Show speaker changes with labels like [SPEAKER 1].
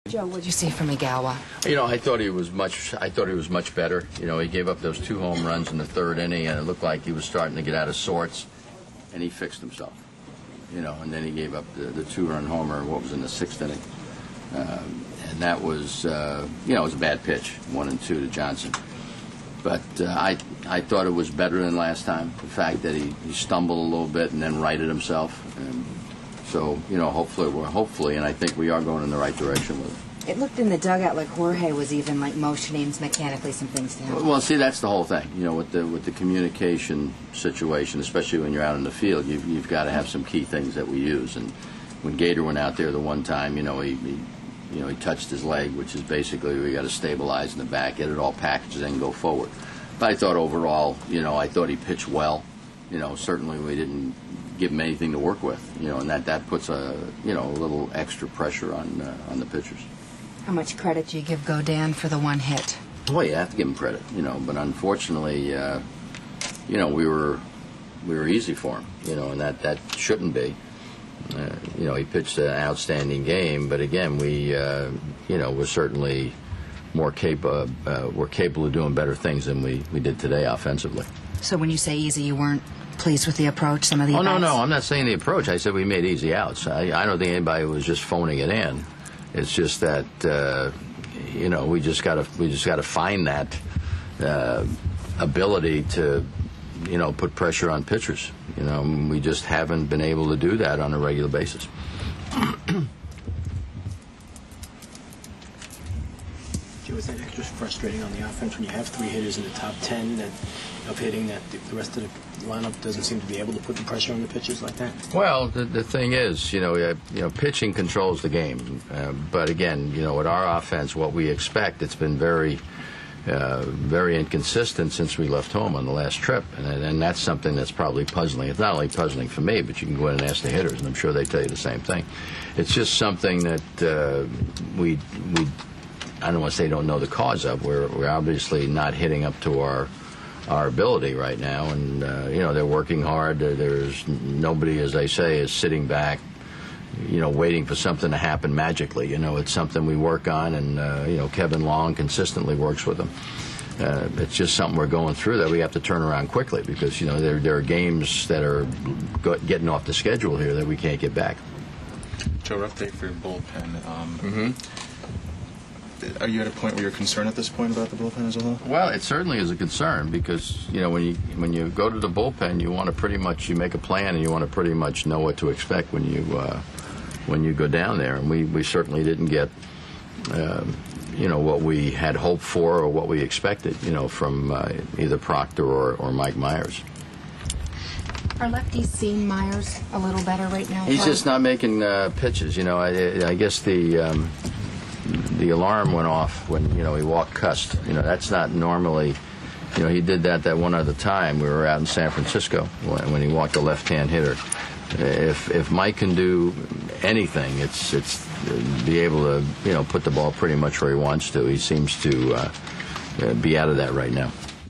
[SPEAKER 1] Joe, what did you see from Igawa?
[SPEAKER 2] I thought he was much better. He gave up those 2 home runs in the 3rd inning, and it looked like he was starting to get out of sorts, and he fixed himself. And then he gave up the 2-run homer, what was in the 6th inning. And that was, it was a bad pitch, 1 and 2 to Johnson. But I thought it was better than last time. The fact that he stumbled a little bit and then righted himself. And so, hopefully, and I think we are going in the right direction with it.
[SPEAKER 1] It looked in the dugout like Jorge was even motioning mechanically some things to him.
[SPEAKER 2] Well, see, that's the whole thing. With the communication situation, especially when you're out in the field, you've got to have some key things that we use. And when Gator went out there the one time, he touched his leg, which is basically we got to stabilize in the back, get it all packaged, and then go forward. But I thought overall, I thought he pitched well. Certainly we didn't give him anything to work with, and that puts a little extra pressure on the pitchers.
[SPEAKER 1] How much credit do you give Godin for the 1 hit?
[SPEAKER 2] Well, you have to give him credit, but unfortunately, we were easy for him, and that shouldn't be. He pitched an outstanding game, but again, we're certainly we're capable of doing better things than we did today offensively.
[SPEAKER 1] So when you say easy, you weren't pleased with the approach, some of the advice?
[SPEAKER 2] No, I'm not saying the approach. I said we made easy outs. I don't think anybody was just phoning it in. It's just that we just got to find that ability to put pressure on pitchers. We just haven't been able to do that on a regular basis.
[SPEAKER 3] Joe, is that extra frustrating on the offense when you have 3 hitters in the top 10 of hitting that the rest of the lineup doesn't seem to be able to put the pressure on the pitchers like that?
[SPEAKER 2] Well, the thing is, pitching controls the game. But again, with our offense, what we expect, it's been very inconsistent since we left home on the last trip, and that's something that's probably puzzling. It's not only puzzling for me, but you can go in and ask the hitters, and I'm sure they tell you the same thing. It's just something that we I don't want to say don't know the cause of. We're obviously not hitting up to our ability right now, and they're working hard. There's nobody, as they say, is sitting back, waiting for something to happen magically. It's something we work on, and Kevin Long consistently works with them. It's just something we're going through that we have to turn around quickly because there are games that are getting off the schedule here that we can't get back.
[SPEAKER 4] Joe, update for your bullpen. Are you at a point where you're concerned at this point about the bullpen as a whole?
[SPEAKER 2] Well, it certainly is a concern because when you go to the bullpen, you want to pretty much make a plan and you want to pretty much know what to expect when you go down there. And we certainly didn't get what we had hoped for or what we expected from either Proctor or Mike Myers.
[SPEAKER 1] Are lefties seeing Myers a little better right now?
[SPEAKER 2] He's just not making pitches. I guess the alarm went off when he walked cussed. That's not normally. He did that one other time. We were out in San Francisco when he walked a left-hand hitter. If Mike can do anything, it's be able to put the ball pretty much where he wants to. He seems to be out of that right now.